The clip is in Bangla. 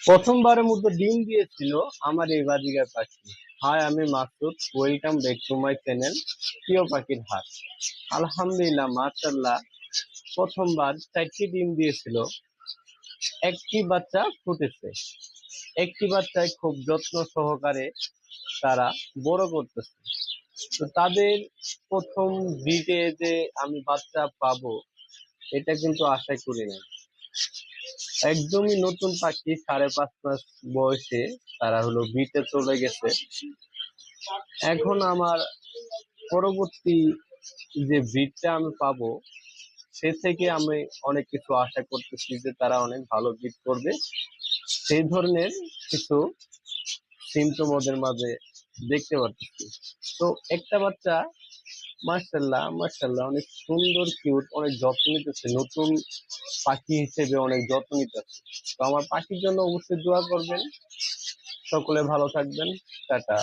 প্রথমবারের মতো ডিম দিয়েছিল আমার এই বাজিগার পাখি। হাই, আমি Masud. Welcome back to my channel প্রিয় পাখির হাট। আলহামদুলিল্লাহ, মাশাআল্লাহ, প্রথমবার 4টি ডিম দিয়েছিল। একটি বাচ্চা ফুটেছে। একটি বাচ্চায় খুব যত্ন সহকারে তারা বড় করতেছে। তো তাদের প্রথম ব্রিডে যে আমি বাচ্চা পাবো, এটা কিন্তু আশা করি না। একদমই নতুন পাখি, 5.5 মাস বয়সে তারা হলো বিটে চলে গেছে। এখন আমার পরবর্তী যে ব্রিডটা আমি পাবো, সে থেকে আমি অনেক কিছু আশা করতেছি যে তারা অনেক ভালো ব্রিড করবে। সেই ধরনের কিছু সিমটম ওদের মাঝে দেখতে পারতেছি। তো একটা বাচ্চা মাশাআল্লাহ মাশাআল্লাহ অনেক সুন্দর, কিউট, অনেক যত্ন নিতেছে। নতুন পাখি হিসেবে অনেক যত্ন নিতেছে। তো আমার পাখির জন্য অবশ্যই দোয়া করবেন। সকলে ভালো থাকবেন। টাটা।